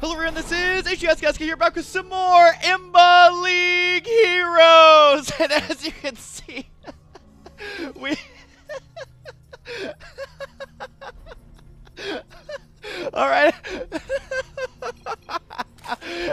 Hello everyone, this is Husky here, back with some more IMBA League heroes! And as you can see, we... Alright.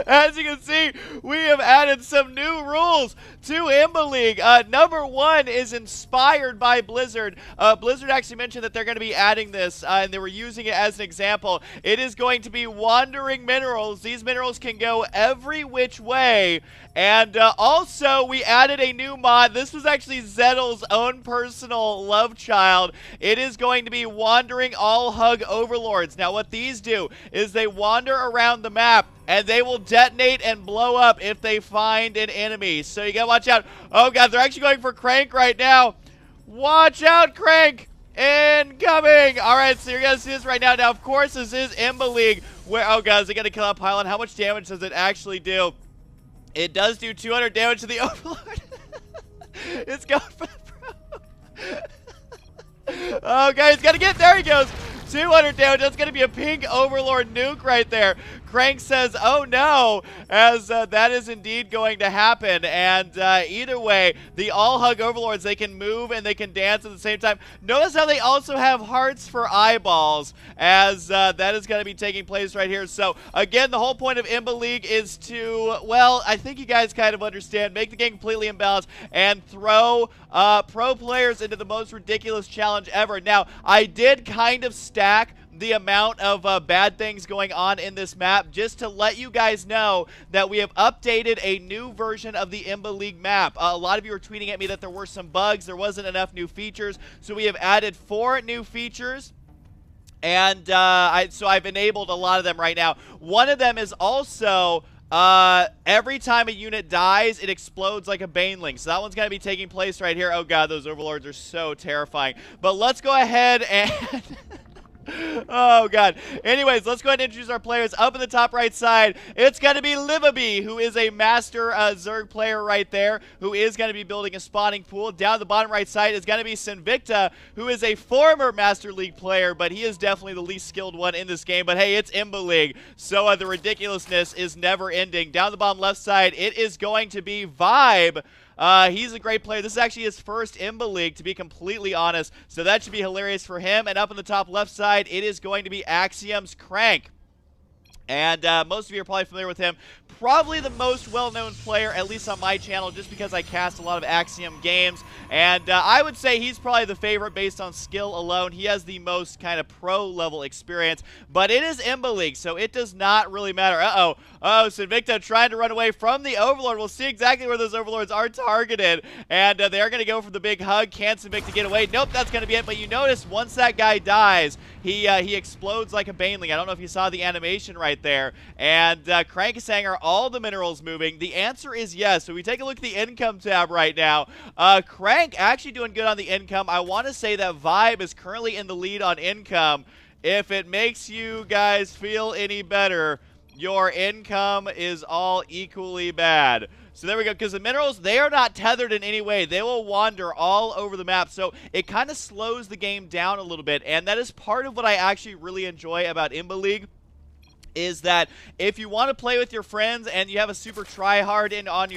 As you can see, we have added some new rules to IMBA League. Number one is inspired by Blizzard. Blizzard actually mentioned that they're going to be adding this, and they were using it as an example. It is going to be wandering minerals. These minerals can go every which way. And also, we added a new mod. This was actually Zettel's own personal love child. It is going to be wandering all hug overlords. Now, what these do is they wander around the map, and they will detonate and blow up if they find an enemy. So you gotta watch out. Oh god, they're actually going for Crank right now. Watch out, Crank! Incoming! Alright, so you're gonna see this right now. Now, of course, this is IMBA League, where, oh god, is it gonna kill that pylon? How much damage does it actually do? It does do 200 damage to the Overlord. It's going for the pro. Oh, guys, he's gotta get, there he goes. 200 damage, that's gonna be a pink Overlord nuke right there. Crank says, oh no, as that is indeed going to happen. And either way, the all hug Overlords, they can move and they can dance at the same time. Notice how they also have hearts for eyeballs, as that is going to be taking place right here. So again, the whole point of IMBA League is to, well, I think you guys kind of understand, make the game completely imbalanced and throw pro players into the most ridiculous challenge ever. Now, I did kind of stack the amount of bad things going on in this map, just to let you guys know that we have updated a new version of the IMBA League map. A lot of you were tweeting at me that there were some bugs, there wasn't enough new features, so we have added 4 new features. And so I've enabled a lot of them right now. One of them is also every time a unit dies, it explodes like a Baneling. So that one's going to be taking place right here. Oh god, those Overlords are so terrifying. But let's go ahead and... Oh god. Anyways, let's go ahead and introduce our players. Up in the top right side, it's going to be Livaby, who is a master Zerg player right there, who is going to be building a spawning pool. Down the bottom right side is going to be Sinvicta, who is a former Master League player, but he is definitely the least skilled one in this game. But hey, it's IMBA League, so the ridiculousness is never ending. Down the bottom left side, it is going to be Vibe. He's a great player. This is actually his first IMBA League, to be completely honest, so that should be hilarious for him. And up in the top left side, it is going to be Axiom's Crank. And most of you are probably familiar with him. Probably the most well-known player, at least on my channel, just because I cast a lot of Axiom games. And I would say he's probably the favorite based on skill alone. He has the most kind of pro-level experience. But it is IMBA League, so it does not really matter. Uh-oh. Oh, Sinvicta trying to run away from the Overlord. We'll see exactly where those Overlords are targeted. And they are going to go for the big hug. Can Sinvicta get away? Nope, that's going to be it. But you notice, once that guy dies, he explodes like a Baneling. I don't know if you saw the animation right there. And Crank is saying, are all the minerals moving? The answer is yes. So we take a look at the income tab right now. Crank actually doing good on the income. I want to say that Vibe is currently in the lead on income. If it makes you guys feel any better, your income is all equally bad. So there we go, because the minerals, they are not tethered in any way. They will wander all over the map, so it kind of slows the game down a little bit, and that is part of what I actually really enjoy about IMBA League, is that if you want to play with your friends and you have a super tryhard on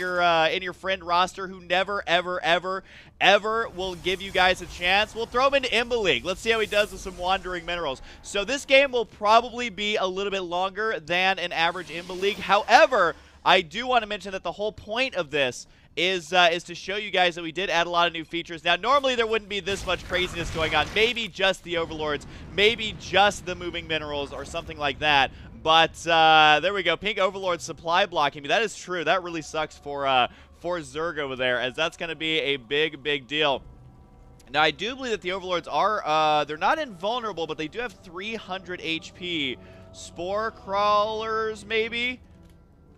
your friend roster who never, ever will give you guys a chance, we'll throw him into IMBA League. Let's see how he does with some wandering minerals. So this game will probably be a little bit longer than an average IMBA League. However, I do want to mention that the whole point of this is to show you guys that we did add a lot of new features. Now, normally there wouldn't be this much craziness going on. Maybe just the Overlords, maybe just the moving minerals or something like that. But there we go. Pink Overlord supply blocking me. That is true. That really sucks for Zerg over there, as that's going to be a big deal. Now, I do believe that the Overlords are, they're not invulnerable, but they do have 300 HP. Spore Crawlers, maybe?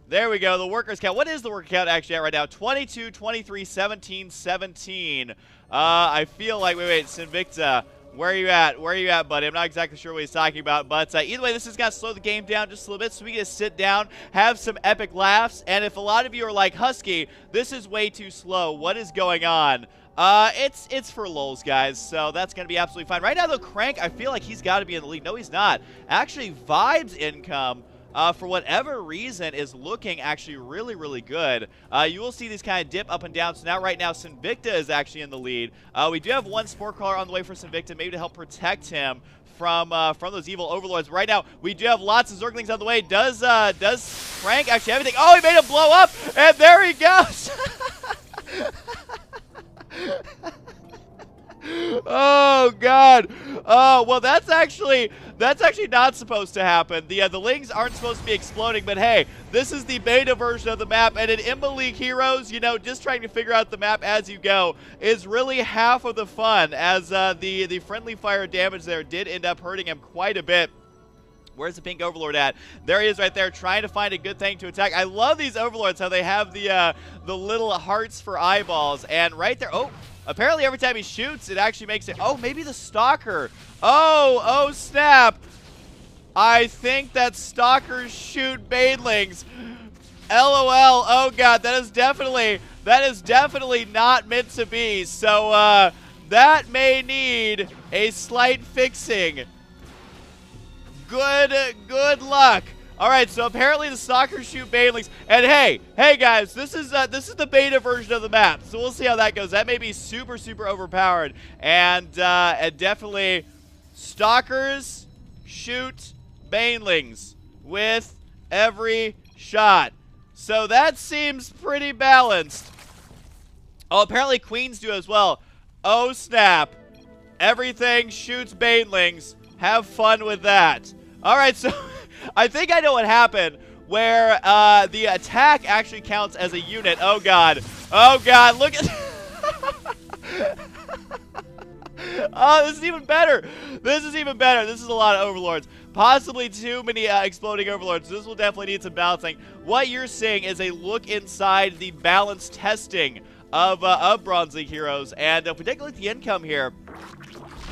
There we go, the workers count. What is the worker count actually at right now? 22, 23, 17, 17. I feel like, wait, Sinvicta, where are you at? Where are you at, buddy? I'm not exactly sure what he's talking about, but either way, this is going to slow the game down just a little bit, so we can just sit down, have some epic laughs, and if a lot of you are like, Husky, this is way too slow, what is going on? It's for lulz, guys, so that's going to be absolutely fine. Right now, though, Crank, I feel like he's got to be in the lead. No, he's not. Actually, Vibe's income for whatever reason, is looking actually really, really good. You will see these kind of dip up and down. So now, right now, Sinvicta is actually in the lead. We do have one Sport Crawler on the way for Sinvicta, maybe to help protect him from those evil overlords. Right now, we do have lots of Zerglings on the way. Does Frank actually have anything? Oh, he made him blow up, and there he goes. Oh God! Oh well, that's actually not supposed to happen. The lings aren't supposed to be exploding, but hey, this is the beta version of the map, and in IMBA League Heroes, you know, just trying to figure out the map as you go is really half of the fun. As the friendly fire damage there did end up hurting him quite a bit. Where's the pink overlord at? There he is right there, trying to find a good thing to attack. I love these overlords, how they have the little hearts for eyeballs, and right there, oh. Apparently every time he shoots, it actually makes it... Oh, maybe the Stalker. Oh snap. I think that Stalkers shoot Banelings. LOL. Oh God, that is definitely not meant to be. So that may need a slight fixing. Good luck. All right, so apparently the Stalkers shoot Banelings, and hey guys, this is the beta version of the map, so we'll see how that goes. That may be super overpowered, and definitely Stalkers shoot Banelings with every shot. So that seems pretty balanced. Oh, apparently Queens do as well. Oh snap! Everything shoots Banelings. Have fun with that. All right, so. I think I know what happened, where the attack actually counts as a unit. Oh God, look at... Oh, this is even better. This is a lot of overlords. Possibly too many exploding overlords. This will definitely need some balancing. What you're seeing is a look inside the balance testing of Bronze League heroes, and if we take a look at the income here,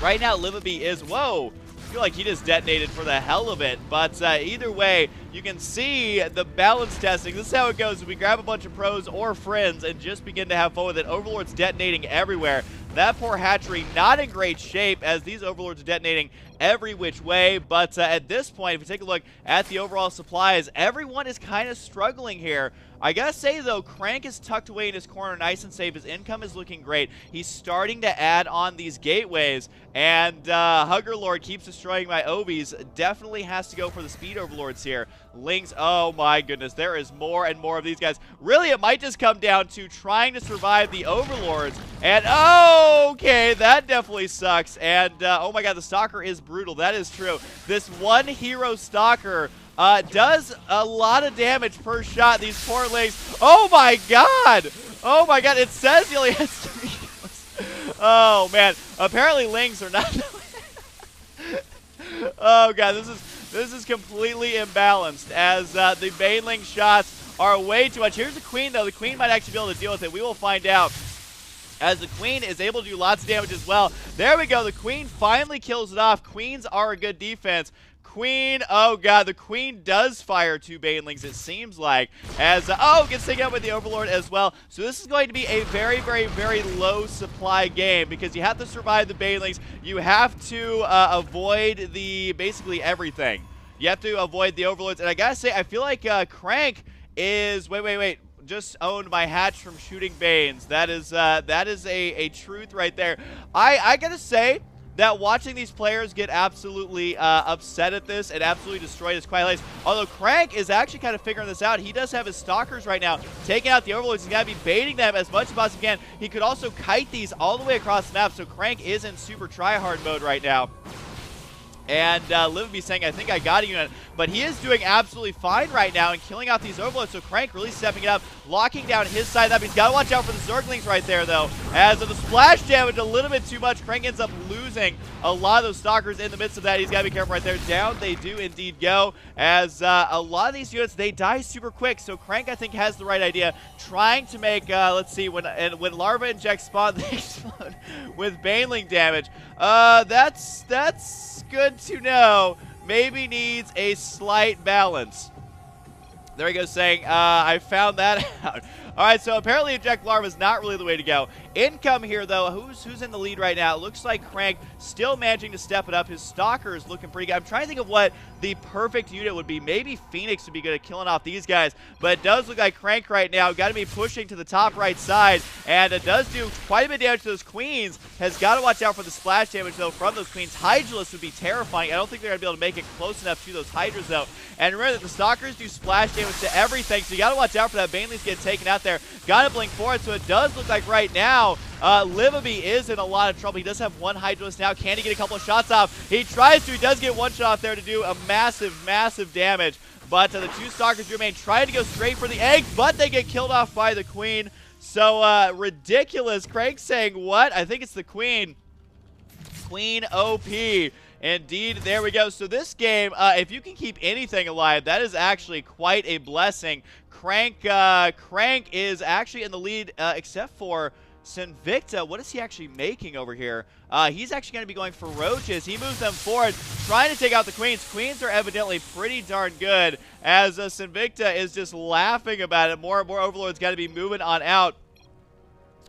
right now Livabee is... Whoa! I feel like he just detonated for the hell of it, but either way, you can see the balance testing. This is how it goes. We grab a bunch of pros or friends and just begin to have fun with it. Overlords detonating everywhere. That poor hatchery not in great shape, as these overlords are detonating every which way, but at this point, if you take a look at the overall supplies, everyone is kind of struggling here. I gotta say though, Crank is tucked away in his corner nice and safe. His income is looking great. He's starting to add on these gateways, and Hugger Lord keeps destroying my Obies. Definitely has to go for the speed overlords here. Lings, oh my goodness, there is more and more of these guys. Really, it might just come down to trying to survive the overlords, and okay, that definitely sucks. And oh my God, the Stalker is brutal. That is true. This one hero Stalker does a lot of damage per shot. These poor Lings. Oh my God! Oh my God! It says he only has 3 kills. Oh man! Apparently Lings are not. Oh God! This is completely imbalanced, as the Baneling shots are way too much. Here's the Queen though. The Queen might actually be able to deal with it. We will find out, as the Queen is able to do lots of damage as well. There we go. The Queen finally kills it off. Queens are a good defense. Queen, oh God, the Queen does fire 2 Banelings, it seems like, as, gets taken out with the Overlord as well. So this is going to be a very low supply game, because you have to survive the Banelings. You have to avoid basically everything. You have to avoid the Overlords, and I gotta say, I feel like Crank is, wait, just owned my hatch from shooting Banes. That is a truth right there. I gotta say that watching these players get absolutely upset at this and absolutely destroy this Quiet Lace. Although Crank is actually kind of figuring this out. He does have his Stalkers right now taking out the Overlords. He's got to be baiting them as much as possibly can. He could also kite these all the way across the map, so Crank is in super tryhard mode right now. And Livabee saying, I think I got a unit. But he is doing absolutely fine right now and killing out these Overlords. So Crank really stepping it up, locking down his side of that. But he's got to watch out for the Zerglings right there, though. As the splash damage a little bit too much, Crank ends up losing a lot of those Stalkers in the midst of that. He's got to be careful right there. Down they do indeed go, as a lot of these units, they die super quick. So Crank, I think, has the right idea. Trying to make, let's see, when Larva injects spawn, they explode with Baneling damage. That's good to know. Maybe needs a slight balance. There he goes saying, I found that out. All right, so apparently Eject Larva is not really the way to go. Income here, though. Who's in the lead right now? It looks like Crank still managing to step it up. His Stalker is looking pretty good. I'm trying to think of what the perfect unit would be. Maybe Phoenix would be good at killing off these guys, but it does look like Crank right now got to be pushing to the top right side, and it does do quite a bit of damage to those Queens. Has got to watch out for the splash damage, though, from those Queens. Hydralisk would be terrifying. I don't think they're going to be able to make it close enough to those Hydras, though. And remember that the Stalkers do splash damage to everything, so you got to watch out for that. Baneley's getting taken out there. Got to blink forward, so it does look like right now Liveby is in a lot of trouble. He does have one Hydralisk now. Can he get a couple of shots off? He tries to. He does get one shot off there to do a massive, massive damage. But the two Stalkers remain trying to go straight for the egg, but they get killed off by the Queen. So ridiculous. Craig saying what? I think it's the Queen. Queen OP. Indeed, there we go. So this game, if you can keep anything alive, that is actually quite a blessing. Crank is actually in the lead, except for Sinvicta. What is he actually making over here? He's actually going to be going for Roaches. He moves them forward, trying to take out the Queens. Queens are evidently pretty darn good, as Sinvicta is just laughing about it. More and more Overlords got to be moving on out.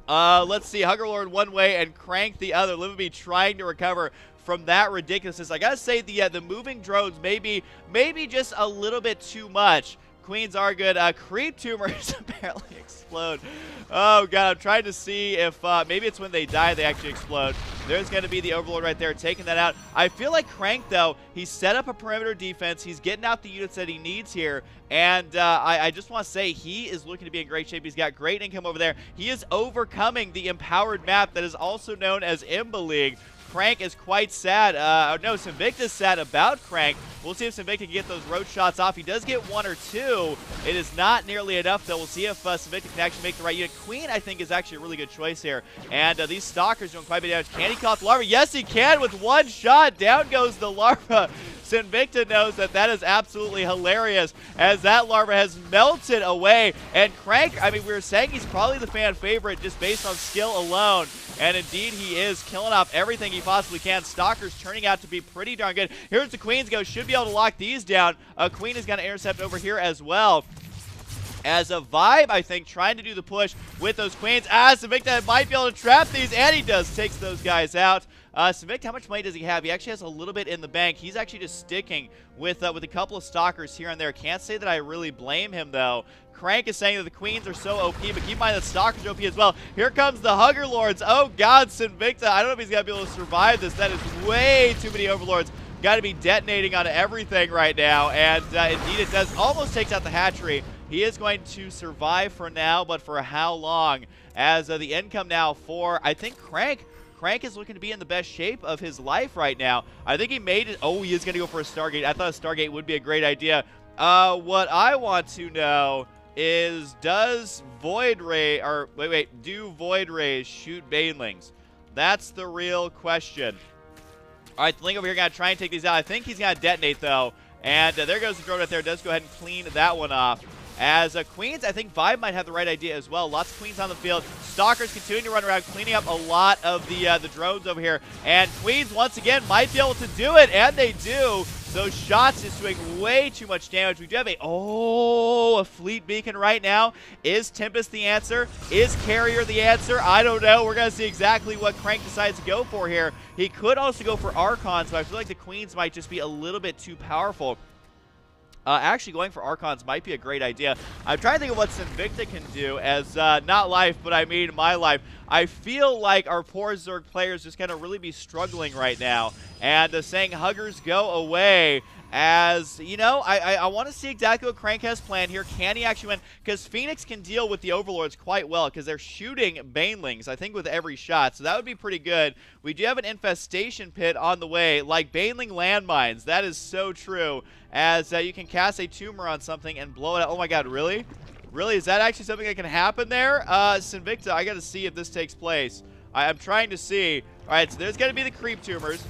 Let's see. Huggerlord one way and Crank the other. Liveby trying to recover from that ridiculousness. I gotta say the moving drones maybe just a little bit too much. Queens are good. Creep tumors apparently explode. Oh god, I'm trying to see if maybe it's when they die they actually explode. There's going to be the Overlord right there taking that out. I feel like Crank, though, he set up a perimeter defense. He's getting out the units that he needs here. And I just want to say he is looking to be in great shape. He's got great income over there. He is overcoming the empowered map that is also known as IMBA League. Crank is quite sad. No, Sinvicta's sad about Crank. We'll see if Sinvicta can get those road shots off. He does get one or two. It is not nearly enough, though. We'll see if Sinvicta can actually make the right unit. Queen, I think, is actually a really good choice here. And these Stalkers doing quite a bit of damage. Can he call off the Larva? Yes, he can with one shot. Down goes the Larva. Sinvicta knows that that is absolutely hilarious, as that Larva has melted away. And Crank, I mean, we were saying he's probably the fan favorite just based on skill alone. And indeed he is, killing off everything he possibly can. Stalkers turning out to be pretty darn good. Here's the Queens go. Should be able to lock these down. Queen is going to intercept over here as well. As a Vibe, I think, trying to do the push with those Queens. Sinvicta might be able to trap these, and he does. Takes those guys out. Sinvicta, how much money does he have? He actually has a little bit in the bank. He's actually just sticking with a couple of Stalkers here and there. Can't say that I really blame him, though. Crank is saying that the Queens are so OP, but keep in mind that Stalkers are OP as well. Here comes the Hugger Lords. Oh, God, Sinvicta. I don't know if he's going to be able to survive this. That is way too many Overlords. Got to be detonating on everything right now, and indeed it does. Almost takes out the hatchery. He is going to survive for now, but for how long? As the income now for, I think, Crank. Crank is looking to be in the best shape of his life right now. I think he made it. Oh, he is going to go for a Stargate. I thought a Stargate would be a great idea. What I want to know is, does Void Ray, or do Void Rays shoot Banelings? That's the real question. All right, the Link over here got to try and take these out. I think he's going to detonate, though. And there goes the drone right there. Does go ahead and clean that one off. As Queens, I think Vibe might have the right idea as well. Lots of Queens on the field. Stalkers continuing to run around, cleaning up a lot of the drones over here. And Queens, once again, might be able to do it, and they do. Those shots is doing way too much damage. We do have a fleet beacon right now. Is Tempest the answer? Is Carrier the answer? I don't know. We're going to see exactly what Crank decides to go for here. He could also go for Archons, but I feel like the Queens might just be a little bit too powerful. Actually, going for Archons might be a great idea. I'm trying to think of what Sinvicta can do as, not life, but I mean my life. I feel like our poor Zerg players just going to really be struggling right now. And saying Huggers go away, as, you know, I want to see exactly what Crank has planned here. Can he actually win? Because Phoenix can deal with the Overlords quite well, because they're shooting Banelings, I think, with every shot. So that would be pretty good. We do have an infestation pit on the way, like Baneling landmines. That is so true. As you can cast a tumor on something and blow it out. Oh my god, really? Really? Is that actually something that can happen there? Sinvicta, I gotta see if this takes place. I'm trying to see. Alright, so there's gonna be the creep tumors.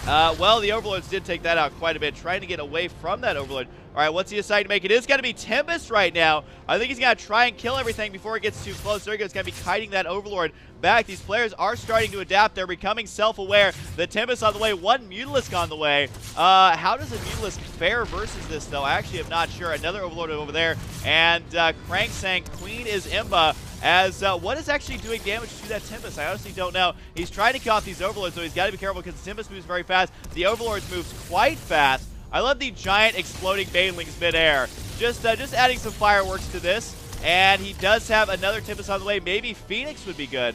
Well, the Overlords did take that out quite a bit, trying to get away from that Overlord. Alright, what's he deciding to make? It is going to be Tempest right now. I think he's going to try and kill everything before it gets too close. There he goes. Going to be kiting that Overlord back. These players are starting to adapt. They're becoming self-aware. The Tempest on the way. One Mutalisk on the way. How does a Mutalisk fare versus this, though? I actually am not sure. Another Overlord over there. And Crank saying Queen is Imba. as what is actually doing damage to that Tempest? I honestly don't know. He's trying to kill off these Overlords, so he's got to be careful because the Tempest moves very fast. The Overlords moves quite fast. I love the giant exploding Banelings midair. Just adding some fireworks to this, and he does have another Tempest on the way. Maybe Phoenix would be good.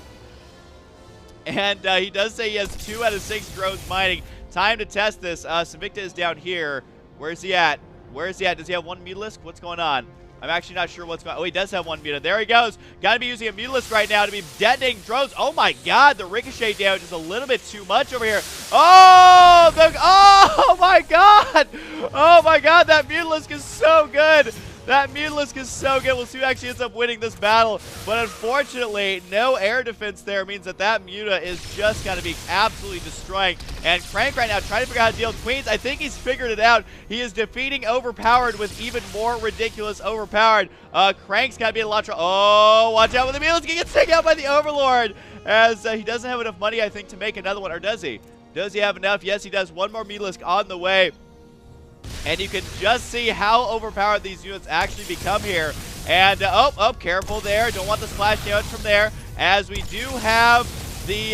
And he does say he has 2 out of 6 drones mining. Time to test this. Sinvicta is down here. Where's he at? Where is he at? Does he have 1 Mutalisk? What's going on? I'm actually not sure what's going on. Oh, he does have 1 Muta. There he goes. Got to be using a Mutalisk right now to be detonating drones. Oh my god, the ricochet damage is a little bit too much over here. Oh, oh my god. Oh my god, that Mutalisk is so good. That Mutalisk is so good. We'll see who actually ends up winning this battle. But unfortunately, no air defense there means that that Muta is just going to be absolutely destroying. And Crank right now trying to figure out how to deal with Queens. I think he's figured it out. He is defeating Overpowered with even more ridiculous Overpowered. Crank's got to be a lot trouble. Oh, watch out with the Mutalisk. He gets taken out by the Overlord. As he doesn't have enough money, I think, to make another one. Or does he? Does he have enough? Yes, he does. 1 more Mutalisk on the way. And you can just see how overpowered these units actually become here. And, oh, careful there. Don't want the splash damage from there. As we do have the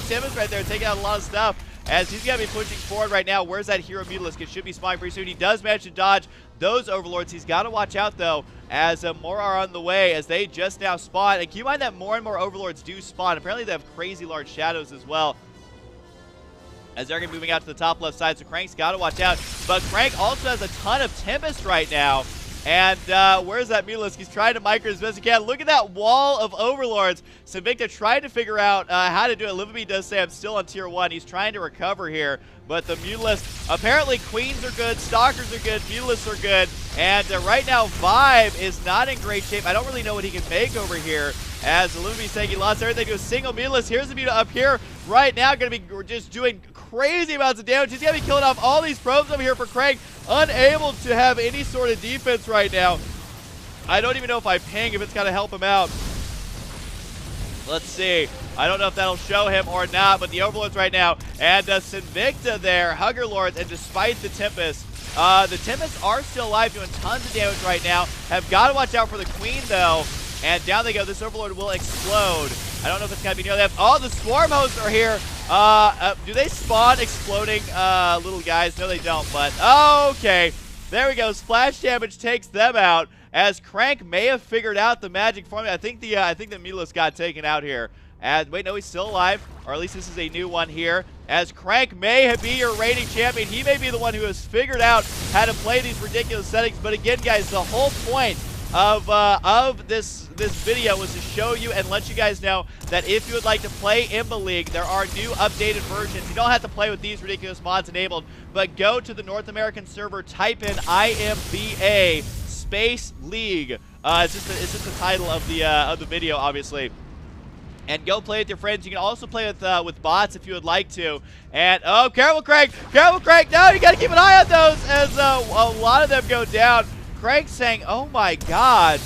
Tempest right there taking out a lot of stuff. As he's going to be pushing forward right now. Where's that Hero Mutalisk? It should be spawning pretty soon. He does manage to dodge those Overlords. He's got to watch out, though, as more are on the way as they just now spawn. And keep in mind that more and more Overlords do spawn. Apparently, they have crazy large shadows as well, as they're going to be moving out to the top left side, so Crank's got to watch out. But Crank also has a ton of Tempest right now. And where's that Mutalisk? He's trying to micro as best he can. Look at that wall of Overlords. Sinvicta tried to figure out how to do it. Livabee does say I'm still on tier 1. He's trying to recover here. But the Mutalisk, apparently Queens are good, Stalkers are good, Mutalisks are good. And right now, Vibe is not in great shape. I don't really know what he can make over here, as Livabee saying he lost everything to a single Mutalisk. Here's the Muta up here right now, going to be just doing crazy amounts of damage. He's going to be killing off all these probes over here for Crank, unable to have any sort of defense right now. I don't even know if I ping, if it's going to help him out. Let's see. I don't know if that'll show him or not, but the Overlords right now, and Sinvicta there, Hugger Lords, and despite the Tempest are still alive, doing tons of damage right now. Have got to watch out for the Queen, though. And down they go. This Overlord will explode. I don't know if it's going to be near them. Oh, the Swarm Hosts are here. Do they spawn exploding little guys? No, they don't, but okay. There we go. Splash damage takes them out, as Crank may have figured out the magic formula. I think the Mutalisk got taken out here. And wait, no, he's still alive, or at least this is a new one here. As Crank may be your raiding champion, he may be the one who has figured out how to play these ridiculous settings. But again, guys, the whole point of this video was to show you and let you guys know that if you would like to play IMBA League, there are new updated versions. You don't have to play with these ridiculous mods enabled, but go to the North American server, type in IMBA Space League. It's just the title of the video, obviously. And go play with your friends. You can also play with bots if you would like to. And, oh, careful, Crank! Careful, Crank! No, you got to keep an eye on those, as a lot of them go down. Crank saying, oh my god.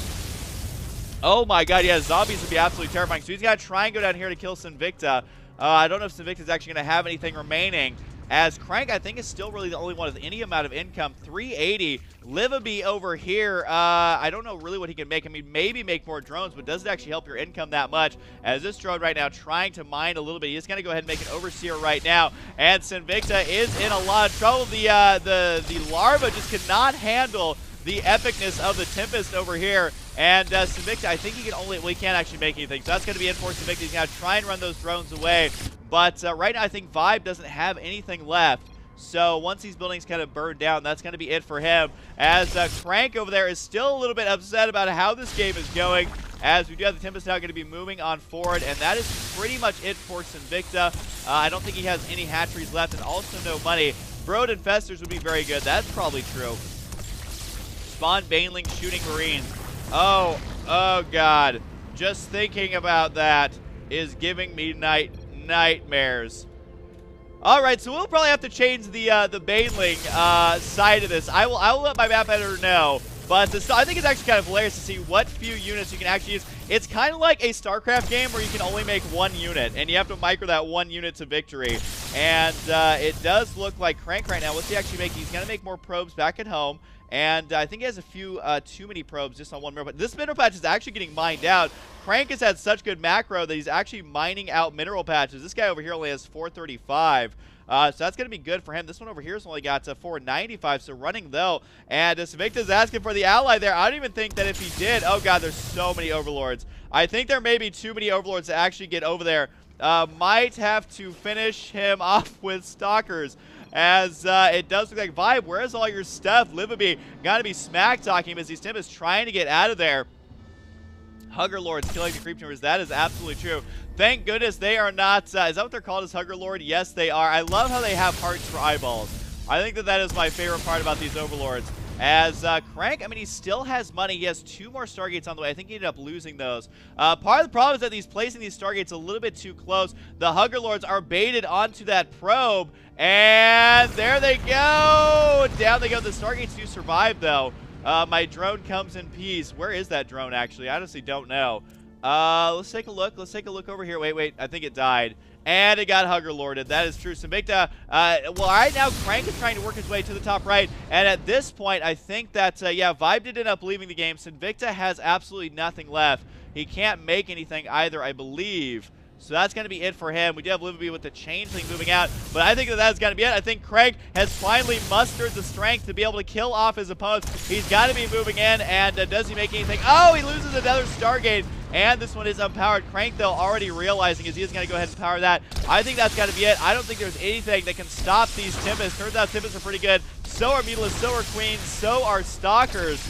Oh my god, yeah, zombies would be absolutely terrifying. So he's got to try and go down here to kill Sinvicta. I don't know if Sinvicta is actually going to have anything remaining, as Crank, I think, is still really the only one with any amount of income. 380. Livabee over here, I don't know really what he can make. I mean, maybe make more drones, but does it actually help your income that much? As this drone right now trying to mine a little bit. He's going to go ahead and make an Overseer right now. And Sinvicta is in a lot of trouble. The larva just cannot handle the epicness of the Tempest over here. And Sinvicta, I think he can only, well, he can't actually make anything. So that's going to be it for Sinvicta. He's going to try and run those drones away. But right now, I think Vibe doesn't have anything left. So once these buildings kind of burn down, that's going to be it for him. As Crank over there is still a little bit upset about how this game is going, as we do have the Tempest now going to be moving on forward. And that is pretty much it for Sinvicta. I don't think he has any hatcheries left, and also no money. Brood Infestors would be very good. That's probably true. Spawn Baneling shooting Marines. Oh god. Just thinking about that is giving me nightmares. Alright, so we'll probably have to change the Baneling side of this. I will let my map editor know. But I think it's actually kind of hilarious to see what few units you can actually use. It's kind of like a StarCraft game where you can only make one unit, and you have to micro that one unit to victory. And it does look like Crank right now. What's he actually making? He's going to make more probes back at home. And I think he has a few too many probes just on one mineral patch. This mineral patch is actually getting mined out. Crank has had such good macro that he's actually mining out mineral patches. This guy over here only has 435. So that's going to be good for him. This one over here has only got 495, so running though. And Victor's asking for the ally there. I don't even think that if he did, oh god, there's so many overlords. I think there may be too many overlords to actually get over there. Might have to finish him off with stalkers. As it does look like, Vibe, where's all your stuff? Livaby got to be smack-talking him as Tim is trying to get out of there. Hugger Lords killing the creep tumors. That is absolutely true. Thank goodness they are not, is that what they're called, as Hugger Lord? Yes, they are. I love how they have hearts for eyeballs. I think that is my favorite part about these overlords. As Crank, I mean, he still has money. He has 2 more Stargates on the way. I think he ended up losing those. Part of the problem is that he's placing these Stargates a little bit too close. The Hugger Lords are baited onto that probe. And there they go. Down they go. The Stargates do survive, though. My drone comes in peace. Where is that drone, actually? I honestly don't know. Let's take a look. Let's take a look over here. Wait. I think it died. And it got Hugger Lorded. That is true. Invicta, well, right now, Crank is trying to work his way to the top right. And at this point, I think that, yeah, Vibe did end up leaving the game. Invicta has absolutely nothing left. He can't make anything either, I believe. So that's going to be it for him. We do have Livaby with the Changeling moving out, but I think that's going to be it. I think Craig has finally mustered the strength to be able to kill off his opponents. He's got to be moving in, and does he make anything? Oh, he loses another Stargate, and this one is unpowered. Crank, though, already realizing is he is going to go ahead and power that. I think that's got to be it. I don't think there's anything that can stop these Tempests. Turns out Tempests are pretty good. So are Mutilas, so are Queens, so are Stalkers.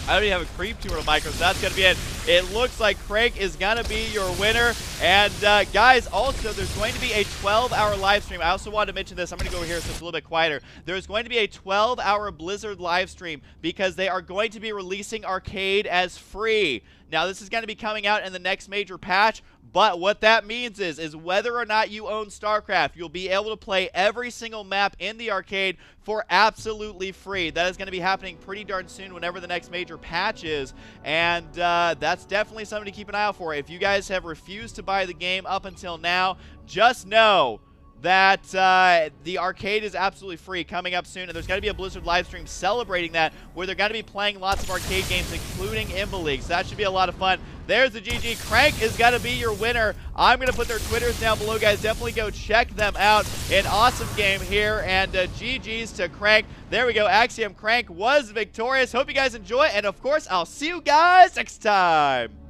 I don't even have a creep tumor to micro, so that's going to be it. It looks like Craig is going to be your winner. And guys, also, there's going to be a 12-hour live stream. I also wanted to mention this. I'm going to go over here so it's a little bit quieter. There's going to be a 12-hour Blizzard live stream because they are going to be releasing Arcade as free. Now, this is going to be coming out in the next major patch, but what that means is whether or not you own StarCraft, you'll be able to play every single map in the arcade for absolutely free. That is going to be happening pretty darn soon whenever the next major patch is, and that's definitely something to keep an eye out for. If you guys have refused to buy the game up until now, just know that the arcade is absolutely free coming up soon, and there's going to be a Blizzard live stream celebrating that, where they're going to be playing lots of arcade games, including IMBA League. So that should be a lot of fun. There's the GG. Crank is going to be your winner. I'm going to put their Twitters down below, guys. Definitely go check them out. An awesome game here, and GG's to Crank. There we go. Axiom Crank was victorious. Hope you guys enjoy, and of course, I'll see you guys next time.